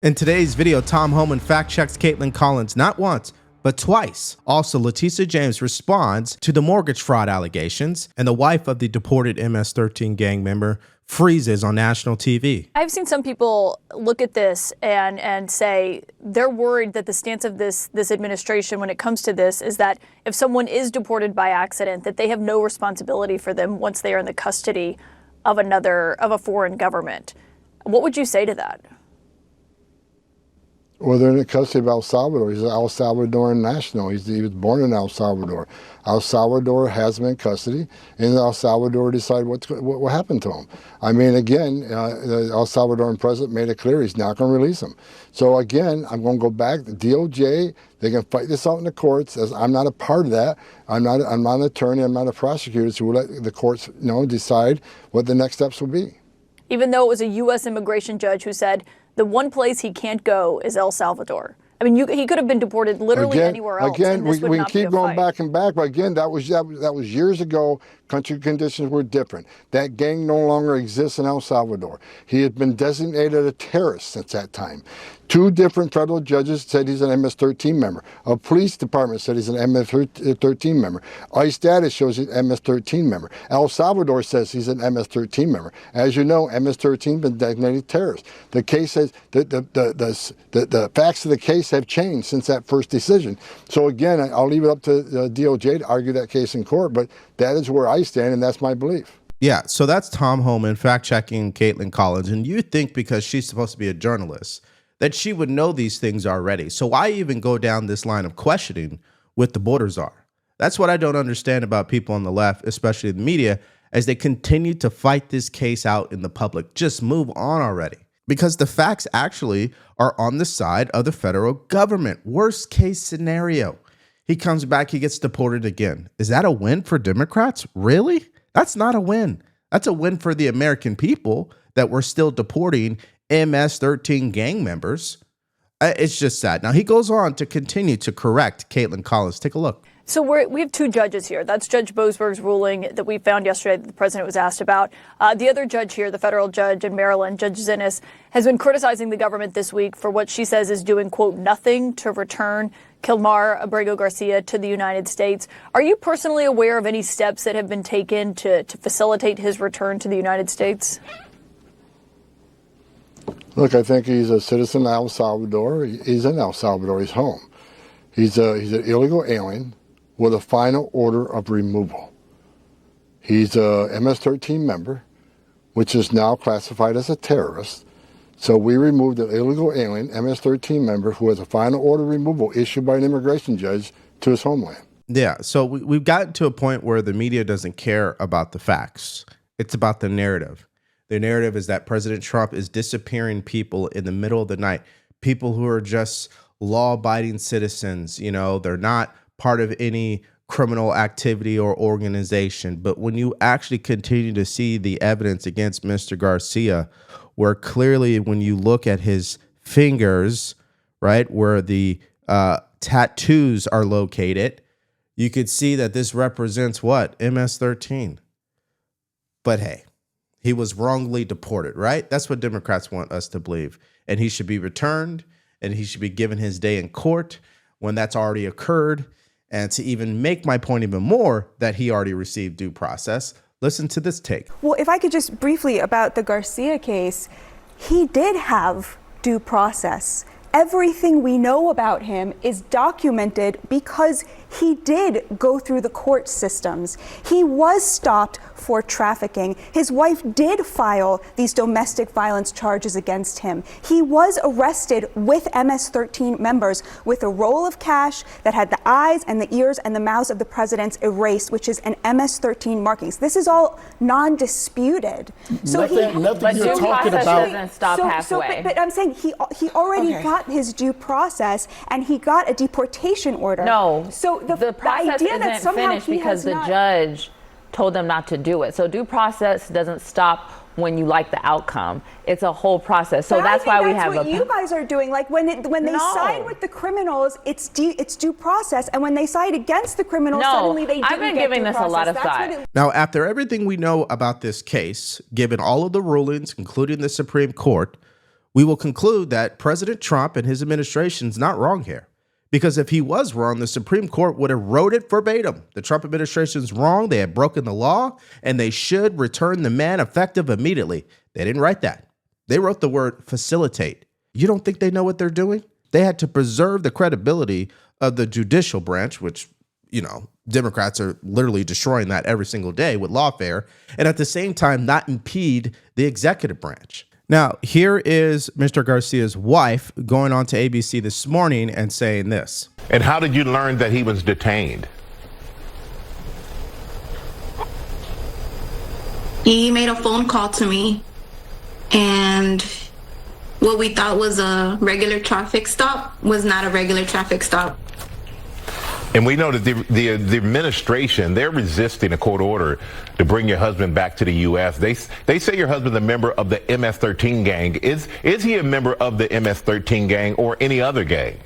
In today's video, Tom Homan fact-checks Caitlin Collins not once, but twice. Also, Letitia James responds to the mortgage fraud allegations, and the wife of the deported MS-13 gang member freezes on national TV. I've seen some people look at this and say they're worried that the stance of this administration when it comes to this is that if someone is deported by accident, that they have no responsibility for them once they are in the custody of a foreign government. What would you say to that? Well, they're in the custody of El Salvador. He's an El Salvadoran national. He was born in El Salvador. El Salvador has him in custody, and El Salvador decide what happened to him. I mean, again, the El Salvadoran president made it clear he's not going to release him. So again, I'm going to go back. The DOJ, they can fight this out in the courts. As I'm not a part of that. I'm not an attorney. I'm not a prosecutor. So we'll let the courts, decide what the next steps will be. Even though it was a U.S. immigration judge who said the one place he can't go is El Salvador. I mean, he could have been deported literally anywhere else. Again, we can keep going back and back, but again, that was years ago. Country conditions were different. That gang no longer exists in El Salvador. He had been designated a terrorist since that time. 2 different federal judges said he's an MS-13 member. A police department said he's an MS-13 member. ICE data shows he's an MS-13 member. El Salvador says he's an MS-13 member. As you know, MS-13 has been designated terrorist. The case says that the facts of the case have changed since that first decision. So again, I'll leave it up to the DOJ to argue that case in court, but that is where I stand, and that's my belief. Yeah, so that's Tom Homan fact-checking Caitlin Collins, and you think because she's supposed to be a journalist that she would know these things already. So why even go down this line of questioning with the border czar? That's what I don't understand about people on the left, especially the media, as they continue to fight this case out in the public. Just move on already. Because the facts actually are on the side of the federal government. Worst case scenario. He comes back, he gets deported again. Is that a win for Democrats? Really? That's not a win. That's a win for the American people that we're still deporting MS-13 gang members. It's just sad. Now, he goes on to continue to correct Caitlin Collins. Take a look. So we have 2 judges here. That's Judge Boasberg's ruling that we found yesterday that the president was asked about. The other judge here, the federal judge in Maryland, Judge Zinnes, has been criticizing the government this week for what she says is doing, quote, nothing to return Kilmar Abrego Garcia to the United States. Are you personally aware of any steps that have been taken to facilitate his return to the United States? Look, I think he's a citizen of El Salvador. He's in El Salvador. He's home. He's an illegal alien with a final order of removal. He's a MS-13 member, which is now classified as a terrorist. So we removed an illegal alien, MS-13 member, who has a final order of removal issued by an immigration judge to his homeland. Yeah, so we've gotten to a point where the media doesn't care about the facts. It's about the narrative. The narrative is that President Trump is disappearing people in the middle of the night, people who are just law-abiding citizens. They're not part of any criminal activity or organization. But when you actually continue to see the evidence against Mr. Garcia, where clearly when you look at his fingers, right, where the tattoos are located, you could see that this represents what? MS-13. But hey, he was wrongly deported, right? That's what Democrats want us to believe. And he should be returned, and he should be given his day in court when that's already occurred. And to even make my point even more, that he already received due process, listen to this take. Well, if I could just briefly about the Garcia case, he did have due process. Everything we know about him is documented because he did go through the court systems. He was stopped for trafficking. His wife did file these domestic violence charges against him. He was arrested with MS-13 members with a roll of cash that had the eyes and the ears and the mouths of the presidents erased, which is an MS-13 markings. This is all non-disputed. So nothing you're talking about doesn't stop halfway. But I'm saying he already got his due process, and he got a deportation order. No. So the process isn't finished because the judge told them not to do it. So due process doesn't stop when you like the outcome. It's a whole process. So that's why we have what you guys are doing. Like when they side with the criminals, it's due process, and when they side against the criminals, suddenly they didn't. I've been giving this a lot of thought. Now, after everything we know about this case, given all of the rulings, including the Supreme Court, we will conclude that President Trump and his administration is not wrong here. Because if he was wrong, the Supreme Court would have wrote it verbatim. The Trump administration is wrong. They have broken the law, and they should return the man effective immediately. They didn't write that. They wrote the word facilitate. You don't think they know what they're doing? They had to preserve the credibility of the judicial branch, which, Democrats are literally destroying that every single day with lawfare, and at the same time not impede the executive branch. Now, here is Mr. Garcia's wife going on to ABC this morning and saying this. And how did you learn that he was detained? He made a phone call to me, and what we thought was a regular traffic stop was not a regular traffic stop. And we know that the administration, they're resisting a court order to bring your husband back to the U.S. They say your husband's a member of the MS-13 gang. Is he a member of the MS-13 gang or any other gang?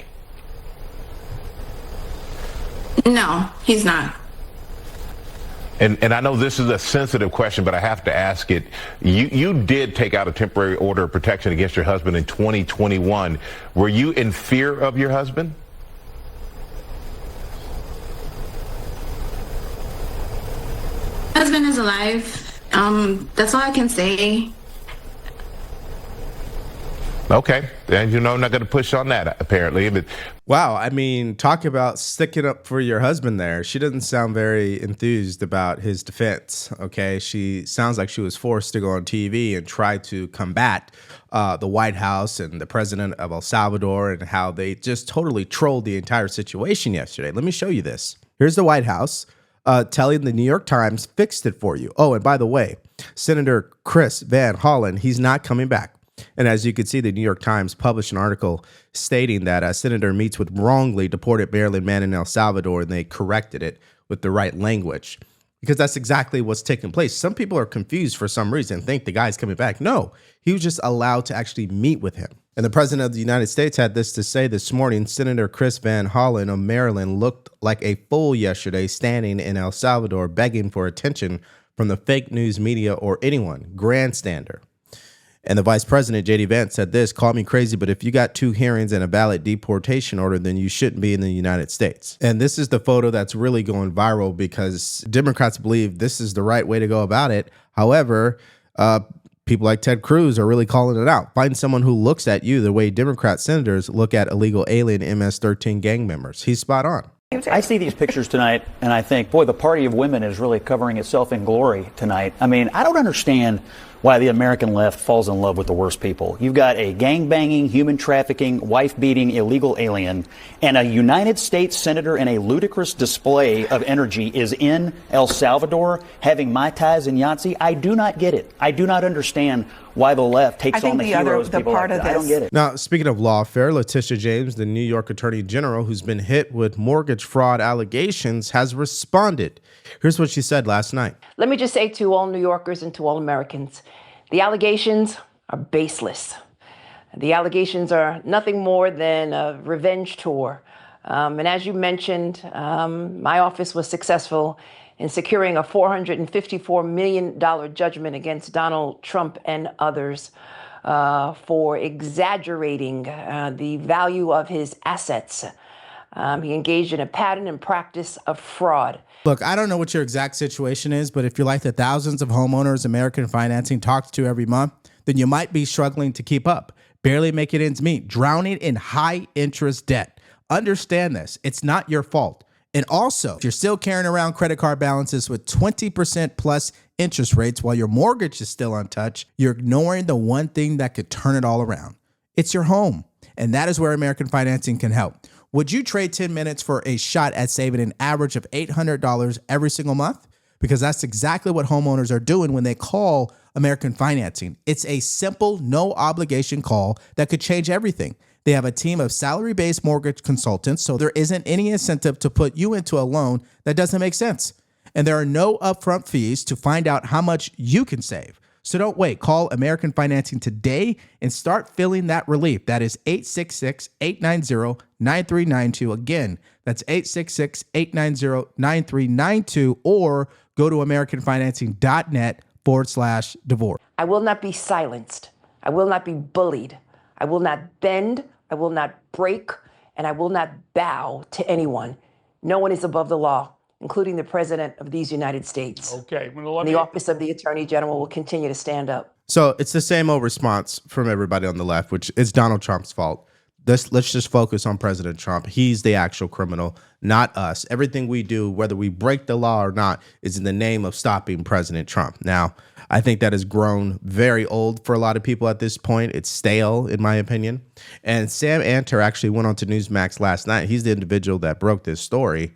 No, he's not. And I know this is a sensitive question, but I have to ask it. You did take out a temporary order of protection against your husband in 2021. Were you in fear of your husband? Husband is alive. That's all I can say. Okay. And I'm not going to push on that, apparently. But wow. I mean, talk about sticking up for your husband there. She doesn't sound very enthused about his defense. Okay. She sounds like she was forced to go on TV and try to combat the White House and the president of El Salvador and how they just totally trolled the entire situation yesterday. Let me show you this. Here's the White House. Telling the New York Times fixed it for you. Oh, and by the way, Senator Chris Van Hollen, he's not coming back. And as you can see, the New York Times published an article stating that a senator meets with wrongly deported Maryland man in El Salvador, and they corrected it with the right language. Because that's exactly what's taking place. Some people are confused for some reason, think the guy's coming back. No, he was just allowed to actually meet with him. And the president of the United States had this to say this morning. Senator Chris Van Hollen of Maryland looked like a fool yesterday standing in El Salvador begging for attention from the fake news media or anyone, grandstander. And the vice president, J.D. Vance, said this, call me crazy, but if you got 2 hearings and a valid deportation order, then you shouldn't be in the United States. And this is the photo that's really going viral because Democrats believe this is the right way to go about it. However, people like Ted Cruz are really calling it out. Find someone who looks at you the way Democrat senators look at illegal alien MS-13 gang members. He's spot on. I see these pictures tonight and I think, boy, the party of women is really covering itself in glory tonight. I mean, I don't understand why the American left falls in love with the worst people. You've got a gang-banging, human trafficking, wife-beating illegal alien, and a United States senator in a ludicrous display of energy is in El Salvador having Mai Tais and Yahtzee. I do not get it. I do not understand why the left takes on the heroes. I don't get it. Now, speaking of lawfare, Letitia James, the New York Attorney General, who's been hit with mortgage fraud allegations, has responded. Here's what she said last night. Let me just say to all New Yorkers and to all Americans, the allegations are baseless. The allegations are nothing more than a revenge tour. And as you mentioned, my office was successful in securing a $454 million judgment against Donald Trump and others for exaggerating the value of his assets. He engaged in a pattern and practice of fraud. Look, I don't know what your exact situation is, but if you're like the thousands of homeowners American Financing talks to every month, then you might be struggling to keep up, barely making ends meet, drowning in high interest debt. Understand this. It's not your fault. And also, if you're still carrying around credit card balances with 20% plus interest rates while your mortgage is still untouched, you're ignoring the one thing that could turn it all around. It's your home. And that is where American Financing can help. Would you trade 10 minutes for a shot at saving an average of $800 every single month? Because that's exactly what homeowners are doing when they call American Financing. It's a simple, no obligation call that could change everything. They have a team of salary-based mortgage consultants, so there isn't any incentive to put you into a loan that doesn't make sense. And there are no upfront fees to find out how much you can save. So don't wait. Call American Financing today and start feeling that relief. That is 866-890-9392. Again, that's 866-890-9392, or go to americanfinancing.net/divorce. I will not be silenced. I will not be bullied. I will not bend, I will not break, and I will not bow to anyone. No one is above the law, including the President of these United States. Okay. And the Office of the Attorney General will continue to stand up. So it's the same old response from everybody on the left, which is Donald Trump's fault. Let's just focus on President Trump. He's the actual criminal, not us. Everything we do, whether we break the law or not, is in the name of stopping President Trump. Now, I think that has grown very old for a lot of people at this point. It's stale, in my opinion. And Sam Anter actually went on to Newsmax last night. He's the individual that broke this story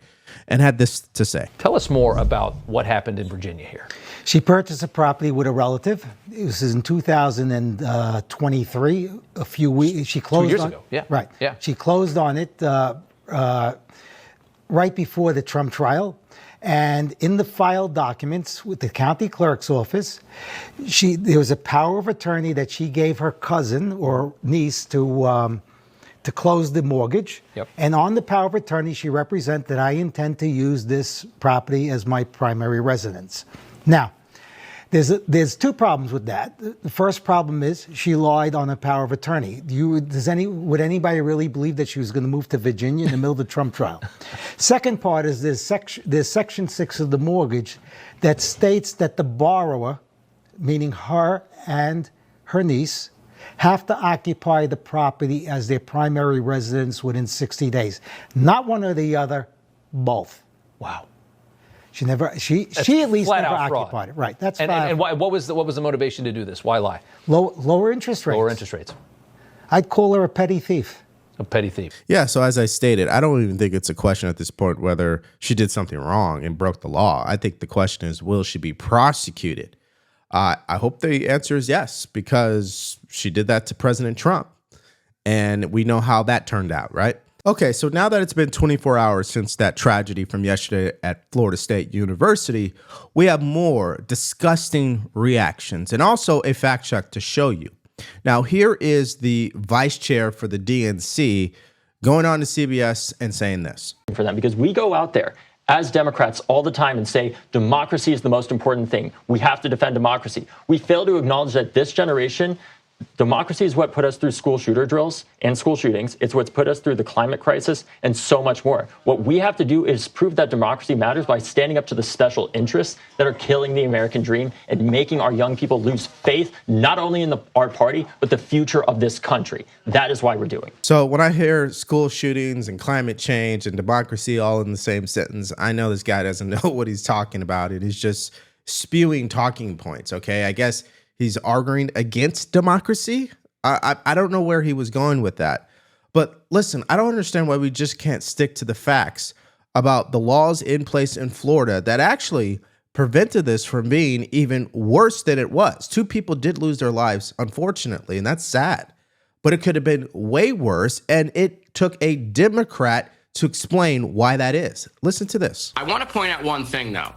and had this to say. Tell us more about what happened in Virginia here. She purchased a property with a relative. This is in 2023, a few weeks. She closed 2 years on, ago, yeah. Right. Yeah. She closed on it right before the Trump trial. And in the filed documents with the county clerk's office, there was a power of attorney that she gave her cousin or niece to close the mortgage. Yep. And on the power of attorney, she represented that I intend to use this property as my primary residence. Now, there's two problems with that. The first problem is she lied on a power of attorney. Would anybody really believe that she was going to move to Virginia in the middle of the Trump trial? Second part is there's Section 6 of the mortgage that states that the borrower, meaning her and her niece, have to occupy the property as their primary residence within 60 days. Not one or the other, both. Wow. She at least never occupied it. Right. That's and what was the motivation to do this? Why lie? Lower interest rates. Lower interest rates. I'd call her a petty thief. A petty thief. Yeah, so as I stated, I don't even think it's a question at this point whether she did something wrong and broke the law. I think the question is, will she be prosecuted? I hope the answer is yes, because she did that to President Trump. And we know how that turned out, right? Okay, so now that it's been 24 hours since that tragedy from yesterday at Florida State University, we have more disgusting reactions and also a fact check to show you. Now, here is the vice chair for the DNC going on to CBS and saying this. For them, because we go out there as Democrats all the time and say democracy is the most important thing. We have to defend democracy. We fail to acknowledge that this generation, democracy is what put us through school shooter drills and school shootings. It's what's put us through the climate crisis and so much more. What we have to do is prove that democracy matters by standing up to the special interests that are killing the American dream and making our young people lose faith, not only in our party, but the future of this country. That is why we're doing. So when I hear school shootings and climate change and democracy all in the same sentence, I know this guy doesn't know what he's talking about. And he's just spewing talking points, okay? I guess he's arguing against democracy. I don't know where he was going with that. But listen, I don't understand why we just can't stick to the facts about the laws in place in Florida that actually prevented this from being even worse than it was. 2 people did lose their lives, unfortunately, and that's sad. But it could have been way worse, and it took a Democrat to explain why that is. Listen to this. I want to point out one thing, though.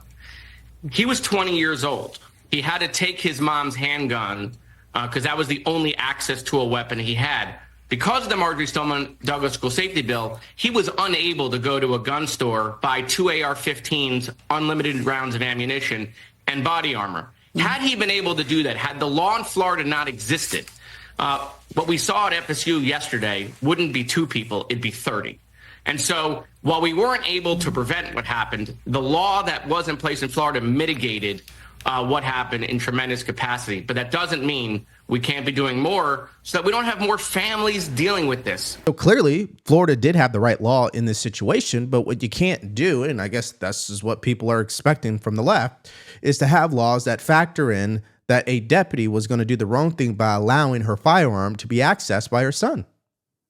He was 20 years old. He had to take his mom's handgun because that was the only access to a weapon he had. Because of the Marjorie Stoneman Douglas school safety bill, he was unable to go to a gun store, buy 2 AR-15s, unlimited rounds of ammunition, and body armor. Had he been able to do that, had the law in Florida not existed, what we saw at FSU yesterday wouldn't be 2 people, it'd be 30. And so while we weren't able to prevent what happened, the law that was in place in Florida mitigated what happened in tremendous capacity. But that doesn't mean we can't be doing more so that we don't have more families dealing with this. So clearly, Florida did have the right law in this situation, but what you can't do, and I guess this is what people are expecting from the left, is to have laws that factor in that a deputy was going to do the wrong thing by allowing her firearm to be accessed by her son,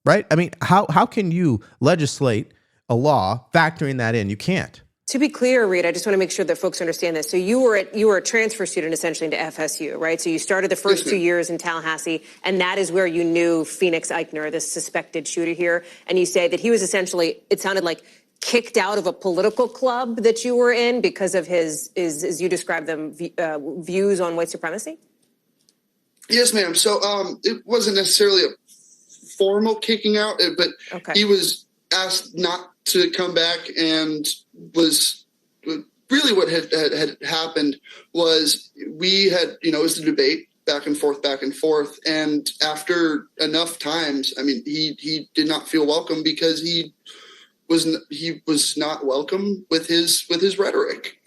right? I mean, how can you legislate a law factoring that in? You can't. To be clear, Reed, I just want to make sure that folks understand this. So you were a transfer student essentially into FSU, right? So you started the first 2 years in Tallahassee, and that is where you knew Phoenix Eichner, this suspected shooter here. And you say that he was essentially, it sounded like, kicked out of a political club that you were in because of his, as you described them, views on white supremacy? Yes, ma'am. So it wasn't necessarily a formal kicking out, but he was asked not to come back, and was really what had happened was we had, it was a debate back and forth. And after enough times, I mean, he did not feel welcome because he was not welcome with his rhetoric.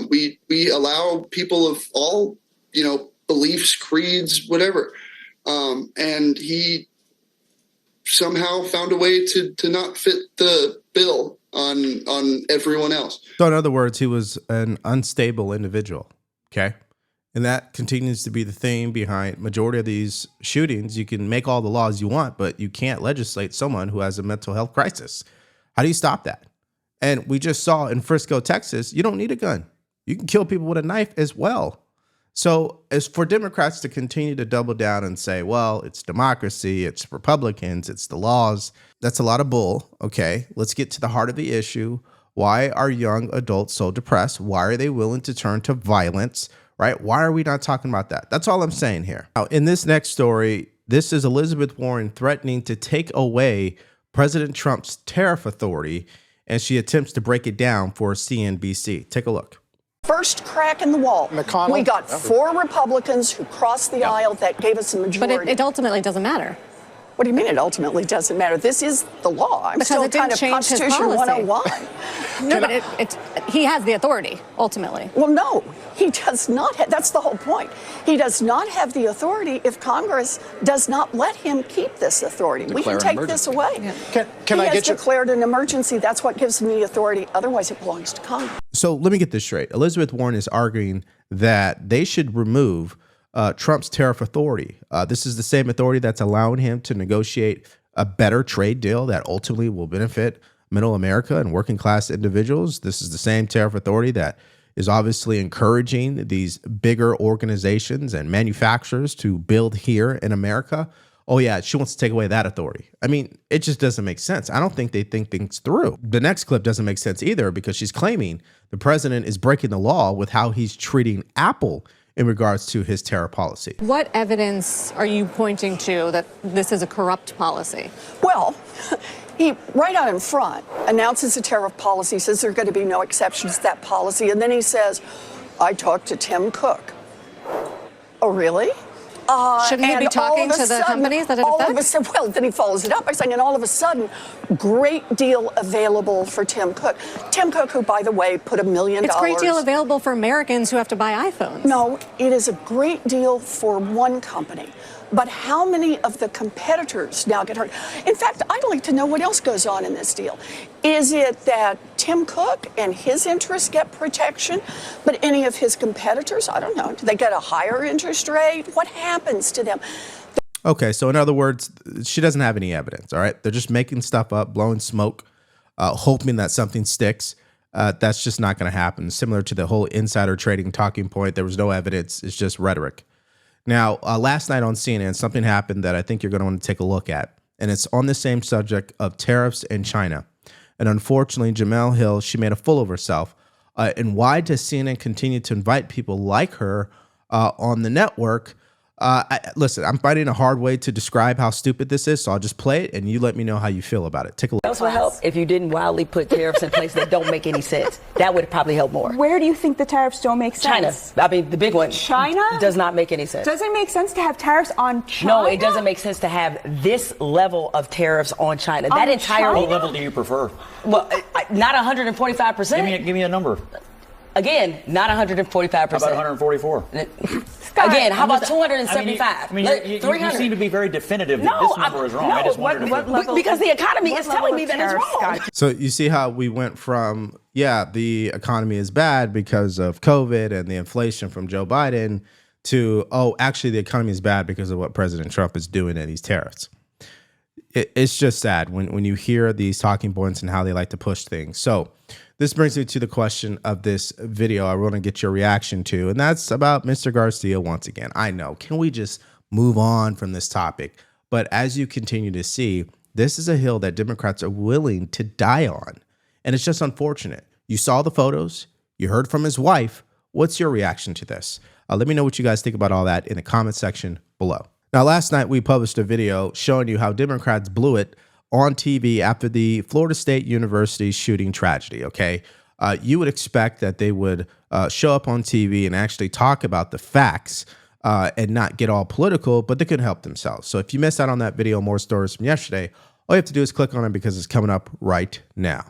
We allow people of all, beliefs, creeds, whatever. And he somehow found a way to not fit the bill on everyone else. So in other words, he was an unstable individual. Okay. And that continues to be the theme behind majority of these shootings. You can make all the laws you want, but you can't legislate someone who has a mental health crisis. How do you stop that? And we just saw in Frisco, Texas, you don't need a gun. You can kill people with a knife as well. So as for Democrats to continue to double down and say, well, it's democracy, it's Republicans, it's the laws, that's a lot of bull. Okay, let's get to the heart of the issue. Why are young adults so depressed? Why are they willing to turn to violence, right? Why are we not talking about that? That's all I'm saying here. Now, in this next story, this is Elizabeth Warren threatening to take away President Trump's tariff authority, and she attempts to break it down for CNBC. Take a look. First crack in the wall. McConnell. We got 4 Republicans who crossed the aisle that gave us a majority. But it ultimately doesn't matter. What do you mean it ultimately doesn't matter? This is the law. I'm Because still it didn't kind of change his Constitution policy. 101. No, but he has the authority, ultimately. Well, no, he does not. That's the whole point. He does not have the authority if Congress does not let him keep this authority. We can take this away. Yeah. He has declared an emergency. That's what gives him the authority. Otherwise, it belongs to Congress. So let me get this straight. Elizabeth Warren is arguing that they should remove Trump's tariff authority. This is the same authority that's allowing him to negotiate a better trade deal that ultimately will benefit middle America and working class individuals. This is the same tariff authority that is obviously encouraging these bigger organizations and manufacturers to build here in America. Oh yeah, she wants to take away that authority. I mean, it just doesn't make sense. I don't think they think things through. The next clip doesn't make sense either because she's claiming the president is breaking the law with how he's treating Apple in regards to his tariff policy. What evidence are you pointing to that this is a corrupt policy? Well, he, right out in front, announces a tariff policy, says there are going to be no exceptions to that policy, and then he says, I talked to Tim Cook. Oh, really? Shouldn't he be talking to the companies that it affects? Well, then he follows it up by saying, and all of a sudden, great deal available for Tim Cook. Tim Cook, who, by the way, put $1 million. It's a great deal available for Americans who have to buy iPhones. No, it is a great deal for one company. But how many of the competitors now get hurt? In fact, I'd like to know what else goes on in this deal. Is it that Tim Cook and his interests get protection, but any of his competitors, I don't know, do they get a higher interest rate? What happens to them? Okay, so in other words, she doesn't have any evidence, all right? They're just making stuff up, blowing smoke, hoping that something sticks. That's just not going to happen. Similar to the whole insider trading talking point, there was no evidence. It's just rhetoric. Now, last night on CNN, something happened that I think you're going to want to take a look at, and it's on the same subject of tariffs in China. And unfortunately, Jemele Hill, she made a fool of herself. And why does CNN continue to invite people like her on the network? Listen, I'm finding a hard way to describe how stupid this is, so I'll just play it, and you let me know how you feel about it. Take a look. It would help if you didn't wildly put tariffs in place that don't make any sense. That would probably help more. Where do you think the tariffs don't make sense? China. I mean, the big one. China? Does not make any sense. Does it make sense to have tariffs on China? No, it doesn't make sense to have this level of tariffs on China. That entire What level do you prefer? Well, not 145%. Give me a number. Again, not 145%. How about 144? Again, how about 275? I mean, you seem to be very definitive that this number is wrong. No, I just wondered because the economy is telling me that it's wrong. So you see how we went from, the economy is bad because of COVID and the inflation from Joe Biden to, actually the economy is bad because of what President Trump is doing and these tariffs. It's just sad when you hear these talking points and how they like to push things. So this brings me to the question of this video I want to get your reaction to, and that's about Mr. Garcia once again. I know, can we just move on from this topic? But as you continue to see, this is a hill that Democrats are willing to die on, and it's just unfortunate. You saw the photos, you heard from his wife. What's your reaction to this? Let me know what you guys think about all that in the comment section below. Now, last night we published a video showing you how Democrats blew it on TV after the Florida State University shooting tragedy, okay? You would expect that they would show up on TV and actually talk about the facts and not get all political, but they couldn't help themselves. So if you missed out on that video, more stories from yesterday, all you have to do is click on it because it's coming up right now.